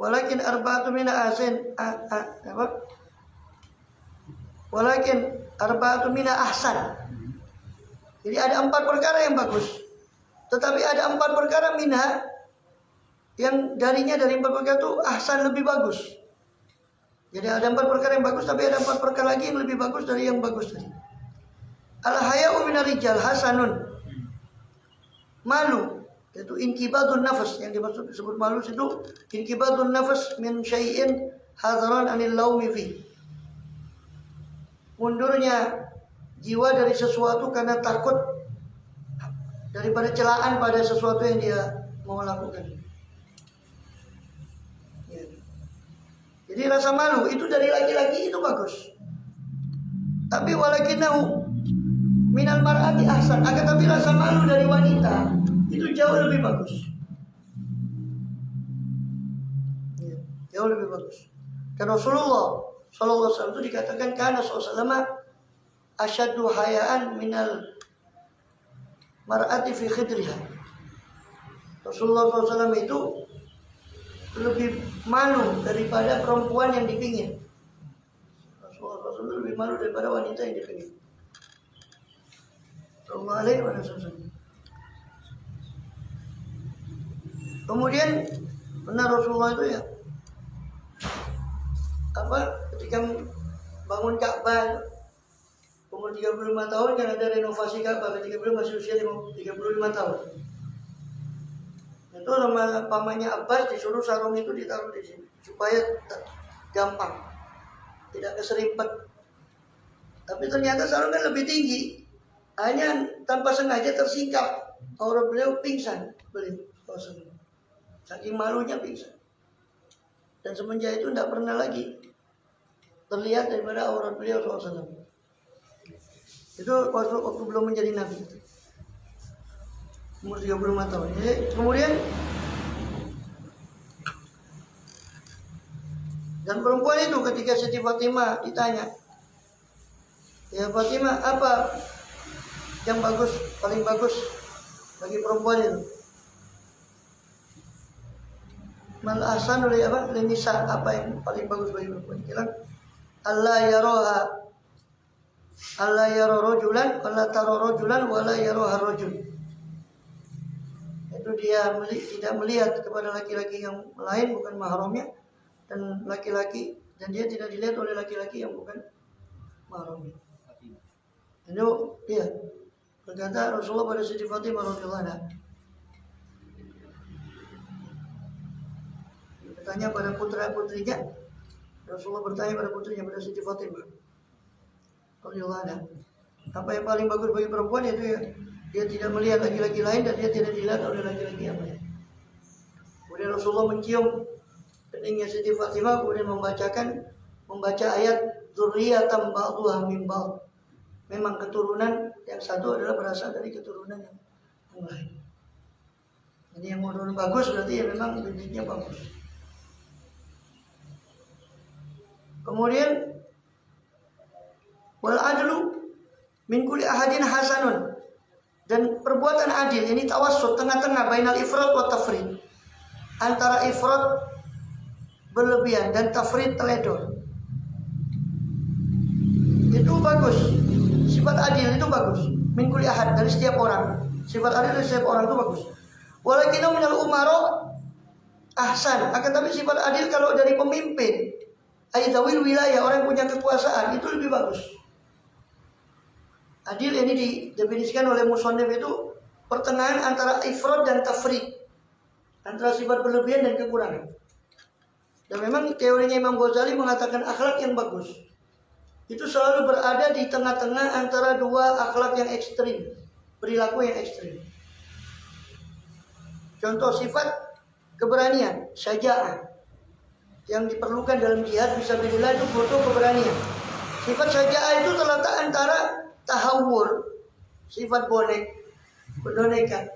Walakin arba'atu mina ahsan, apa? Walakin arba'atu mina ahsan. Jadi ada 4 perkara yang bagus, tetapi ada 4 perkara minha yang darinya, dari 4 perkara itu ahsan, lebih bagus. Jadi ada 4 perkara yang bagus, tapi ada 4 perkara lagi yang lebih bagus dari yang bagus tadi. Al-haya'u minar rijal hasanun. Malu, itu inkibadun nafas. Yang dimaksud disebut malu itu inkibadun nafas min syai'in hadaran anil laumi fi. Mundurnya jiwa dari sesuatu karena takut daripada celaan pada sesuatu yang dia mau lakukan. Ya. Jadi rasa malu itu dari laki-laki itu bagus. Tapi walakinahu minal mar'ati ahsan. Akan tapi rasa malu dari wanita itu jauh lebih bagus. Ya, jauh lebih bagus. Karena Rasulullah sallallahu alaihi wasallam itu dikatakan kana sallallahu asyaddu hayaan minal mar'ati fi khidriha. Rasulullah SAW itu lebih malu daripada perempuan yang dipingin. Rasulullah SAW lebih malu daripada wanita yang dipingin. Sallallahu alaihi wasallam. Kemudian benar Rasulullah itu ya, ketika bangun Ka'bah umur 35 tahun, kan ada renovasi Ka'bah ketika beliau masih usia 35 tahun. Itu sama pamannya Abbas disuruh sarung itu ditaruh di sini supaya gampang, tidak keserimpet. Tapi ternyata sarung kan lebih tinggi, hanya tanpa sengaja tersingkap. Orang beliau pingsan, beliau saking malunya pingsan. Dan semenjak itu tidak pernah lagi terlihat daripada aurat beliau SAW. Itu waktu belum menjadi nabi, umur 35 tahun. Jadi, kemudian dan perempuan itu ketika Siti Fatimah ditanya, ya Fatimah, apa yang bagus, paling bagus bagi perempuan itu? Mal ahsanu li apa? Linisa, apa yang paling bagus bagi perempuan? Bilang Allah yara rajulan wala tara rajulan wala yaraha rajul. Itu dia tidak melihat kepada laki-laki yang lain bukan mahramnya, dan laki-laki, dan dia tidak dilihat oleh laki-laki yang bukan mahramnya. Itu dia berkata Rasulullah pada Siti Fatimah radhiyallahu anha. Bertanya pada putra-putrinya, Rasulullah bertanya pada putrinya, pada Siti Fatimah radhiyallahu anha, apa yang paling bagus bagi perempuan? Itu ya, dia tidak melihat laki-laki lain dan dia tidak dilihat oleh laki-laki yang lain. Kemudian Rasulullah mencium keningnya Siti Fatimah, kemudian membaca ayat dzurriyyatan ba'dhuha min ba'd. Memang keturunan yang satu adalah berasal dari keturunan yang lain. Jadi yang keturunan bagus berarti ya memang bibitnya bagus. Kemudian wal adlu min kulli ahadin hasanun, dan perbuatan adil ini tawassut, tengah-tengah, bainal ifrat wa tafrid, antara ifrat berlebihan dan tafrid teledor. Itu bagus. Sifat adil itu bagus. Min kulli ahad, dari setiap orang. Sifat adil dari setiap orang itu bagus. Walakinna minal umara ahsan, akan tapi sifat adil kalau dari pemimpin, ayatawil wilayah, orang yang punya kekuasaan, itu lebih bagus. Adil ini didefinisikan oleh musannif itu pertengahan antara ifrat dan tafrid, antara sifat berlebihan dan kekurangan. Dan memang teorinya Imam Ghazali mengatakan akhlak yang bagus itu selalu berada di tengah-tengah antara dua akhlak yang ekstrim, perilaku yang ekstrim. Contoh sifat keberanian, syaja'ah, yang diperlukan dalam jihad fisabilillah itu butuh keberanian. Sifat syaja'ah itu terletak antara tahawur, sifat boneka,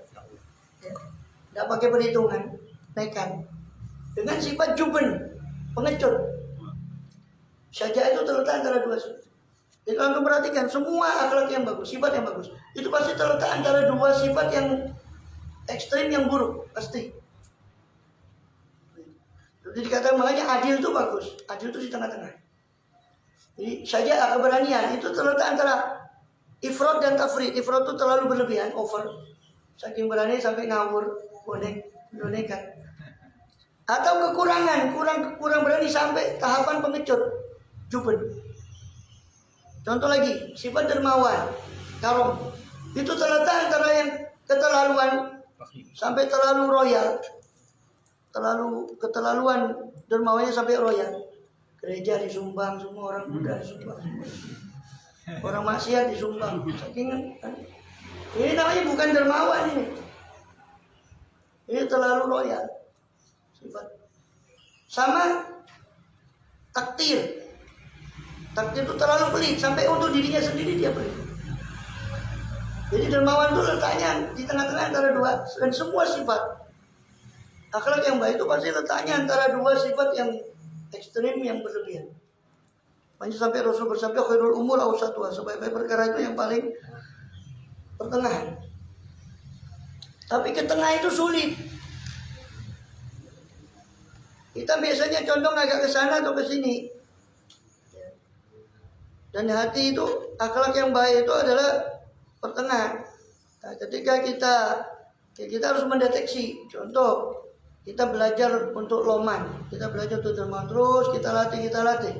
tidak pakai perhitungan, nekat, dengan sifat juben, pengecut. Syaja'ah itu terletak antara dua sifat. Jadi kalau perhatikan semua akhlak yang bagus, sifat yang bagus, itu pasti terletak antara dua sifat yang ekstrim yang buruk, pasti. Jadi dikatakan makanya adil itu bagus, adil itu di tengah-tengah. Jadi syaja'ah, keberanian itu terletak antara ifrat dan tafrid. Ifrat itu terlalu berlebihan, over, saking berani sampai ngawur, boneka. Atau kekurangan, kurang berani sampai tahapan pengecut, juben. Contoh lagi, sifat dermawan, karom, itu terletak antara yang keterlaluan sampai terlalu royal, keterlaluan dermawannya sampai royal. Gereja disumbang, semua orang Buddha disumbang, orang maksiat disumbang. Saking ini namanya bukan dermawan ini. Ini terlalu royal. Sifat. Sama takdir. Takdir itu terlalu pelit, sampai untuk dirinya sendiri dia pelit. Jadi dermawan itu letaknya di tengah-tengah antara dua, dan semua sifat akhlak yang baik itu pasti letaknya antara dua sifat yang ekstrim yang berlebihan. Makanya sampai Rasul bersabda khairul umur awsatuha, sebaik-baik perkara itu yang paling pertengahan. Tapi ke tengah itu sulit. Kita biasanya condong agak ke sana atau ke sini. Dan hati itu, akhlak yang baik itu adalah pertengahan. Nah, ketika kita harus mendeteksi. Contoh, kita belajar untuk loman, kita belajar untuk dermawan, terus kita latih.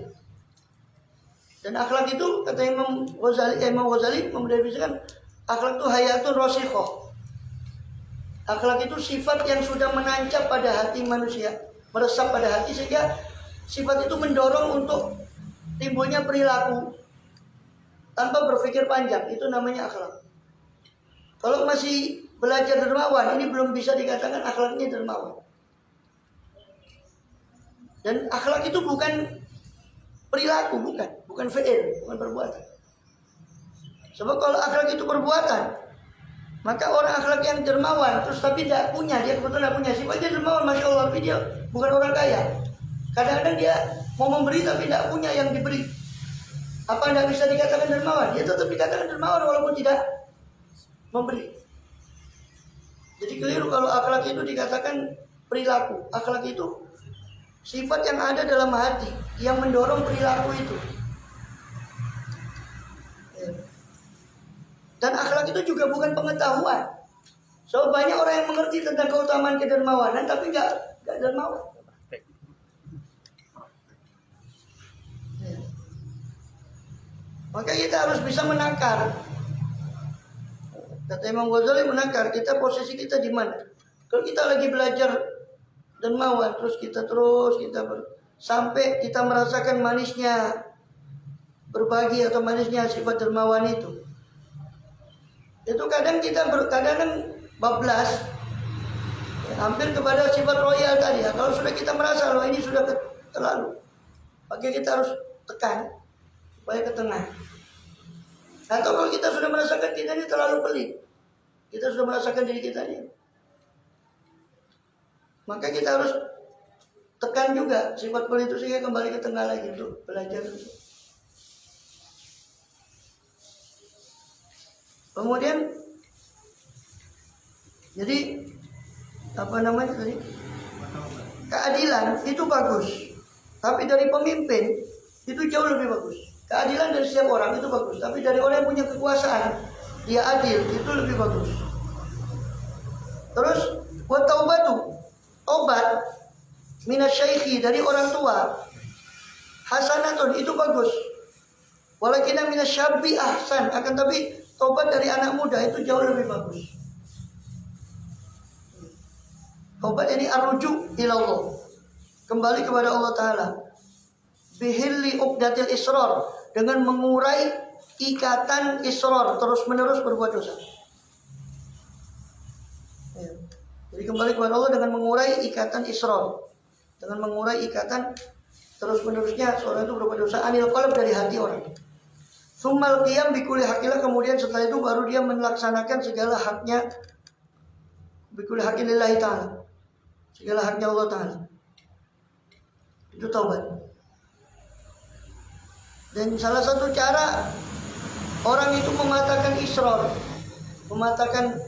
Dan akhlak itu kata Imam Ghazali mendefinisikan akhlak itu hayatun rasikhoh. Akhlak itu sifat yang sudah menancap pada hati manusia, meresap pada hati, sehingga sifat itu mendorong untuk timbulnya perilaku tanpa berpikir panjang. Itu namanya akhlak. Kalau masih belajar dermawan, ini belum bisa dikatakan akhlaknya dermawan. Dan akhlak itu bukan perilaku, bukan fi'il, bukan perbuatan. Sebab kalau akhlak itu perbuatan, maka orang akhlak yang dermawan terus tapi tidak punya, dia kebetulan tidak punya sifat, dia dermawan, masya Allah, tapi dia bukan orang kaya. Kadang-kadang dia mau memberi tapi tidak punya yang diberi. Apa tidak bisa dikatakan dermawan? Dia tetap dikatakan dermawan walaupun tidak memberi. Jadi keliru kalau akhlak itu dikatakan perilaku. Akhlak itu sifat yang ada dalam hati yang mendorong perilaku itu. Dan akhlak itu juga bukan pengetahuan. So banyak orang yang mengerti tentang keutamaan kedermawanan tapi nggak dermawan. Maka kita harus bisa menakar. Kata Imam Ghazali, menakar kita, posisi kita di mana. Kalau kita lagi belajar dermawan, terus kita sampai kita merasakan manisnya berbagi atau manisnya sifat dermawan itu. Itu kadang kita kadang bablas, hampir kepada sifat royal tadi. Ya, kalau sudah kita merasa loh ini sudah terlalu, maka kita harus tekan supaya ke tengah. Atau kalau kita sudah merasakan kita ini terlalu pelit, kita sudah merasakan diri kita ini, maka kita harus tekan juga sifat pelit itu sehingga kembali ke tengah lagi untuk belajar. Kemudian, jadi apa namanya tadi? Keadilan itu bagus, tapi dari pemimpin itu jauh lebih bagus. Keadilan dari setiap orang itu bagus, tapi dari orang yang punya kekuasaan dia adil itu lebih bagus. Terus wa taubatu, obat minasyaikhi dari orang tua, hasanatun itu bagus. Walakinna minasyabbi ahsan, akan tapi tobat dari anak muda itu jauh lebih bagus. Tobat ini arruju ilallah, kembali kepada Allah Ta'ala. Bihilli uqdatil israr, dengan mengurai ikatan israr, terus menerus berbuat dosa. Jadi kembali kepada Allah dengan mengurai ikatan israr, dengan mengurai ikatan terus menerusnya seorang itu berbuat dosa, anil qalb, dari hati orang. Summal qiyam bikuli hakilah, kemudian setelah itu baru dia melaksanakan segala haknya, bikuli hakilillahi ta'ala, segala haknya Allah Ta'ala. Itu taubat. Dan salah satu cara orang itu mematahkan israr, mematahkan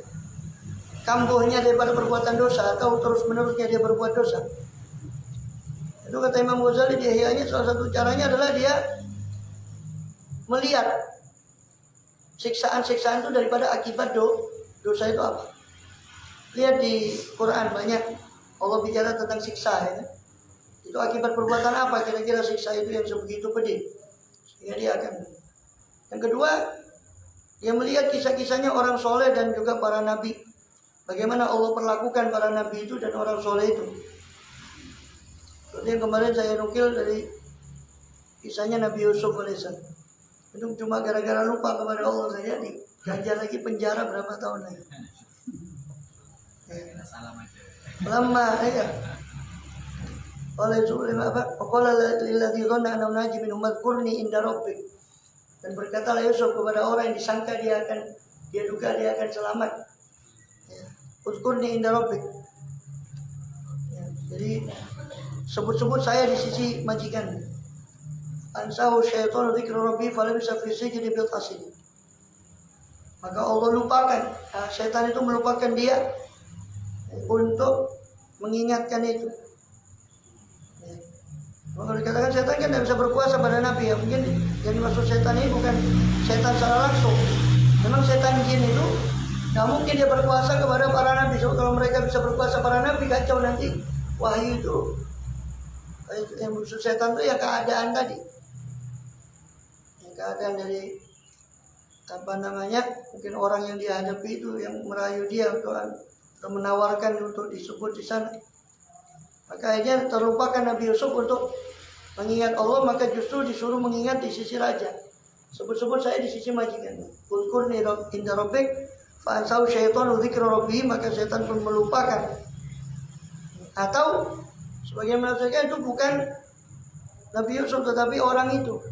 kambuhnya daripada perbuatan dosa atau terus menerusnya dia berbuat dosa. Itu kata Imam Ghazali di Ihya'nya, salah satu caranya adalah dia melihat siksaan-siksaan itu daripada akibat dosa itu apa. Lihat di Quran banyak Allah bicara tentang siksa, ya. Itu akibat perbuatan apa kira-kira siksa itu yang sebegitu pedih. Ya, dia akan. Yang kedua, dia melihat kisah-kisahnya orang soleh dan juga para nabi. Bagaimana Allah perlakukan para nabi itu dan orang soleh itu. Seperti yang kemarin saya nukil dari kisahnya Nabi Yusuf alaihissalam. Itu cuma gara-gara lupa kepada Allah saya diganjar lagi penjara berapa tahun lagi. Lama ya. Oleh Zulaiman apa? Qala lilladzi dhanna annahu najim min umadkurni inda rabbik. Dan berkatalah Yusuf kepada orang yang disangka dia duga dia akan selamat. Ya. Udkurni inda rabbik. Ya. Jadi sebut-sebut saya di sisi majikan. Ansahu syaitan dzikra rabbi falam yasfi sijni bil qasid. Maka Allah lupakan, syaitan itu melupakan dia untuk mengingatkan itu. Kalau dikatakan setan kan tidak bisa berkuasa pada Nabi, ya mungkin yang dimaksud setan ini bukan setan secara langsung. Memang setan jin itu tidak mungkin dia berkuasa kepada para Nabi. So, kalau mereka bisa berkuasa para Nabi, kacau nanti wahyu itu. Yang maksud setan itu ya keadaan tadi, ya, keadaan dari apa namanya, mungkin orang yang dihadapi itu yang merayu dia untuk menawarkan untuk disebut di sana. Maka akhirnya terlupakan Nabi Yusuf untuk mengingat Allah, maka justru disuruh mengingat di sisi raja. Sebut-sebut saya di sisi majikan. Udkurni inda rabbik fa ansau syaitanu dzikra rabbih, maka setan pun melupakan. Atau Sebagian menafsirkan itu bukan Nabi Yusuf tetapi orang itu.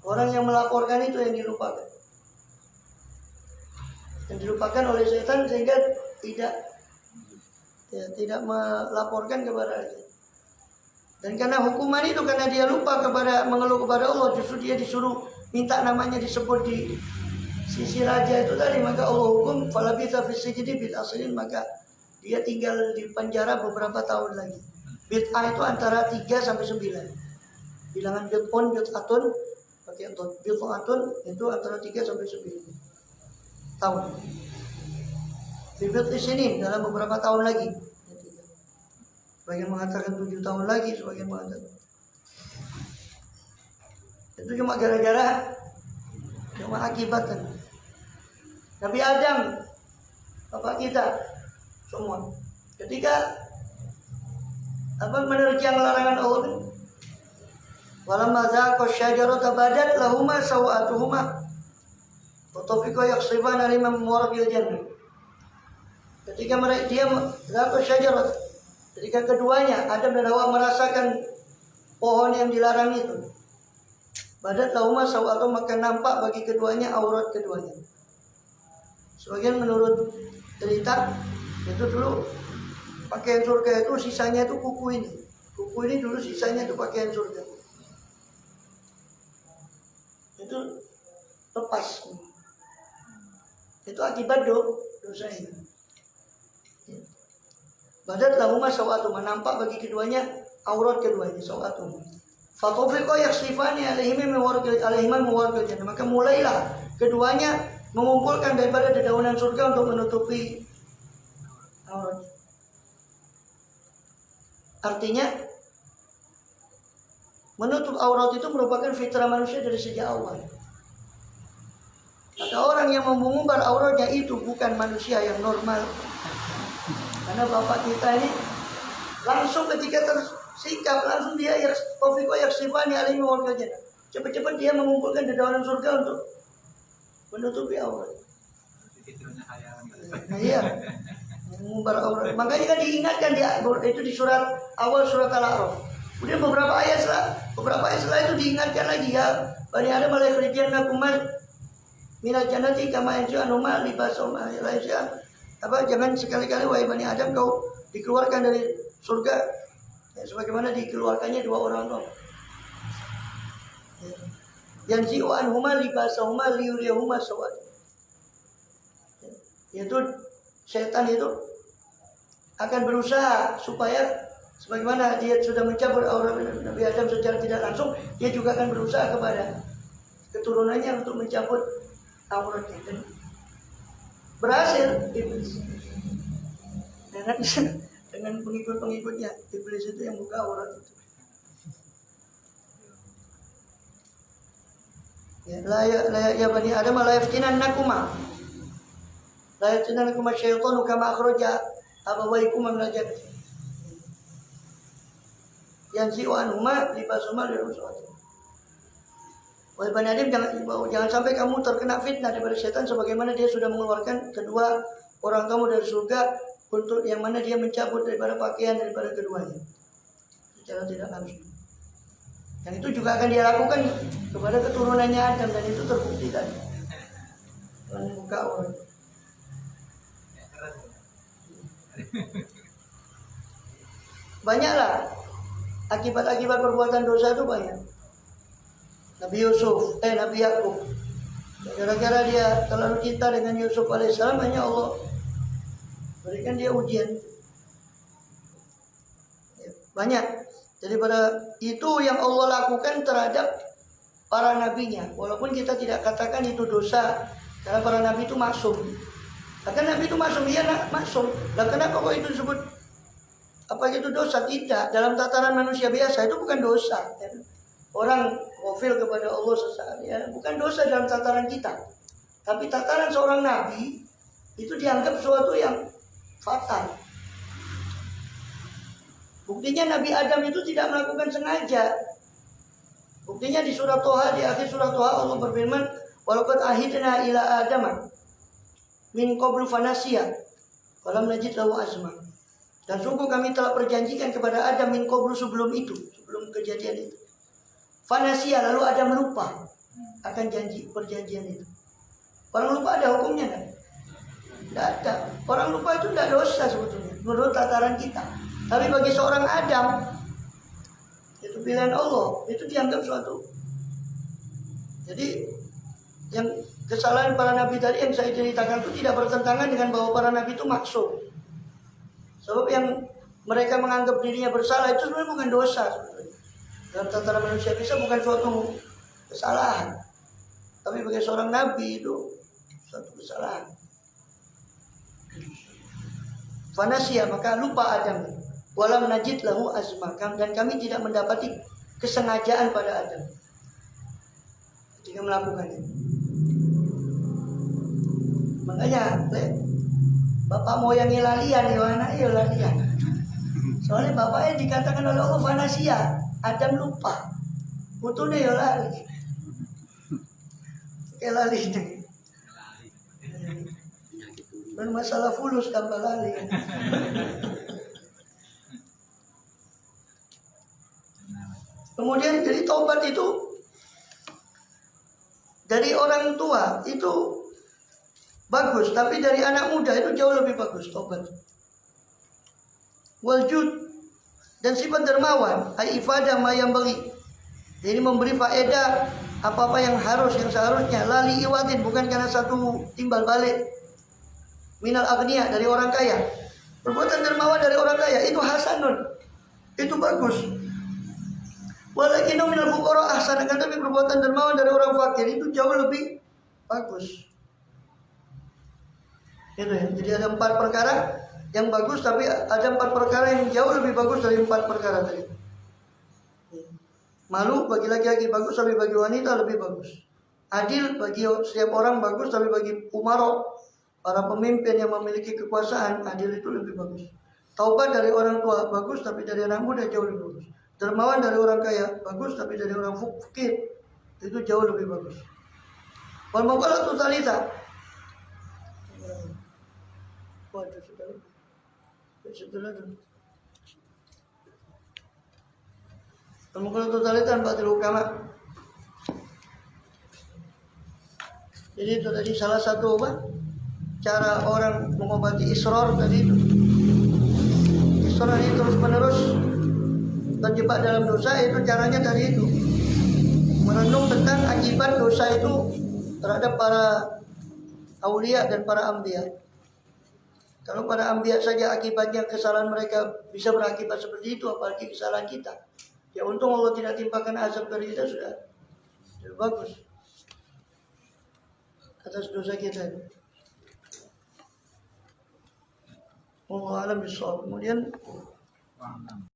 Orang yang melaporkan itu yang dilupakan. Yang dilupakan oleh setan sehingga tidak melaporkan kepada Allah. Dan karena hukuman itu, karena dia lupa mengeluh kepada Allah, justru dia disuruh minta namanya disebut di sisi raja itu tadi, maka Allah hukum falabitha fis sijni bid'ah sinin, maka dia tinggal di penjara beberapa tahun lagi. Bid'ah itu antara 3 sampai 9. Bilangan bid'atun pakai bid'atun itu antara 3 sampai 9 tahun. Bid'ah sinin dalam beberapa tahun lagi. Sebagian mengatakan 7 tahun lagi, sebagian mengatakan. Itu cuma akibatnya. Nabi Adam, bapak kita semua, ketika menerjang larangan Allah, walamma zaqa syajarata badat lahuma sawatuhuma wa tafiqa yakhsifana liman warqil jannah. Ketika dia zaqa syajarata, ketika keduanya Adam dan Hawa merasakan pohon yang dilarang itu, badat lahuma sawatuhuma, maka nampak bagi keduanya aurat keduanya. Sebagian menurut cerita itu dulu pakaian surga itu sisanya itu kuku ini. Kuku ini dulu sisanya itu pakaian surga. Itu lepas. Itu akibat dosa ini. Badat lahuma sawatuma, nampak bagi keduanya aurat keduanya, sawatuma. Fatofiqo yaksifani alaihima mewarqil jannah, maka mulailah keduanya mengumpulkan daripada dedaunan surga untuk menutupi aurat. Artinya menutup aurat itu merupakan fitrah manusia dari sejak awal. Maka orang yang mengumbar auratnya itu bukan manusia yang normal. Karena bapak kita ini langsung ketika tersikap, langsung dia yaksifani alaihi wa sallam. Cepat-cepat dia mengumpulkan dedaunan surga untuk menutupi aurat. Iya, mengumbar aurat. Makanya kan diingatkan itu di surat awal surat Al-A'raf. Kemudian beberapa ayat setelah itu diingatkan lagi, ya Bani Adam la yakhrijannakum minal jannati kama yansha'u libasahum jangan sekali-kali wahai Bani Adam kau dikeluarkan dari surga sebagaimana dikeluarkannya dua orang tua. Yanzi'u anhuma libasahuma liyuriyahuma sawat. Yaitu setan itu akan berusaha supaya sebagaimana dia sudah mencabut aurat Nabi Adam secara tidak langsung, dia juga akan berusaha kepada keturunannya untuk mencabut auratnya. Dan berhasil iblis dengan pengikut-pengikutnya. Iblis itu yang buka aurat itu. Ya Bani Adam la yaftinannakuma syaitanu kama akhraja abawaykum min al-jannah yanzi'u anhuma libasahuma liruswat. Wahai Bani Adam, jangan sampai kamu terkena fitnah daripada setan sebagaimana dia sudah mengeluarkan kedua orang kamu dari surga, untuk yang mana dia mencabut daripada pakaian daripada keduanya secara tidak langsung. Dan itu juga akan dia lakukan kepada keturunannya Adam, dan itu terbukti tadi. Membuka aurat. Banyaklah akibat-akibat perbuatan dosa itu banyak. Nabi Yakub, gara-gara dia terlalu cinta dengan Yusuf alaihissalam, hanya Allah berikan dia ujian. Banyak. Jadi pada itu yang Allah lakukan terhadap para nabinya. Walaupun kita tidak katakan itu dosa, karena para nabi itu maksum. Karena nabi itu maksum, iya maksum. Lah kenapa kok itu disebut apa itu dosa? Tidak. Dalam tataran manusia biasa itu bukan dosa. Orang wafil kepada Allah sesaat, ya, bukan dosa dalam tataran kita. Tapi tataran seorang nabi itu dianggap sesuatu yang fatal. Buktinya Nabi Adam itu tidak melakukan sengaja. Buktinya di surah Toha, di akhir surah Toha Allah berfirman, walaqad ahidna ila Adam min qablu fanasiya falam najid lahu azma. Dan sungguh kami telah perjanjikan kepada Adam min qablu sebelum itu, sebelum kejadian itu. Fanasia, lalu Adam lupa akan perjanjian itu. Orang lupa ada hukumnya kan? Tidak ada. Orang lupa itu tidak dosa sebetulnya menurut tataran kita. Tapi bagi seorang Adam, itu pilihan Allah, itu dianggap suatu. Jadi yang kesalahan para nabi tadi yang saya ceritakan itu tidak bertentangan dengan bahwa para nabi itu maksum. Sebab yang mereka menganggap dirinya bersalah itu sebenarnya bukan dosa. Dalam tataran manusia bisa bukan suatu kesalahan. Tapi bagi seorang nabi itu suatu kesalahan. Fanasia, maka lupa Adam. Walam najid lahu azma, dan kami tidak mendapati kesengajaan pada Adam ketika melakukannya. Makanya bapak moyangnya lalian, ya anak ya lalian. Soalnya bapaknya dikatakan oleh Allah fanasia, Adam lupa. Putune ya lali. Kayak lali itu. Dan masalah fulus tambah lali. Kemudian jadi taubat itu dari orang tua itu bagus, tapi dari anak muda itu jauh lebih bagus taubat. Waljud, dan sifat dermawan, ai ifadah ma yang bagi. Jadi memberi faedah apa-apa yang seharusnya, lali iwatin, bukan karena satu timbal balik. Minal agniya, dari orang kaya. Perbuatan dermawan dari orang kaya itu hasanun, itu bagus. Walakin minal fuqara ahsan, tapi perbuatan dermawan dari orang fakir itu jauh lebih bagus. Itu ya. Jadi ada 4 perkara yang bagus, tapi ada 4 perkara yang jauh lebih bagus dari 4 perkara tadi. Malu bagi laki-laki bagus, tapi bagi wanita lebih bagus. Adil bagi setiap orang bagus, tapi bagi umara, para pemimpin yang memiliki kekuasaan, adil itu lebih bagus. Taubat dari orang tua bagus, tapi dari anak muda jauh lebih bagus. Dermawan dari orang kaya bagus, tapi dari orang fakir itu jauh lebih bagus. Wal maqalatu tsalitsah. Waduh, sudah. Wal maqalatu tsalitsah ba'dul hukama. Jadi itu tadi salah satu cara orang mengobati israr tadi itu. Israr ini terus menerus terjebak dalam dosa, itu caranya dari itu merenung tentang akibat dosa itu terhadap para aulia dan para anbiya. Kalau para anbiya saja akibatnya kesalahan mereka bisa berakibat seperti itu, apalagi kesalahan kita. Ya untung Allah tidak timpakan azab dari kita, sudah bagus atas dosa kita. Wallahu a'lam bishawab. Kemudian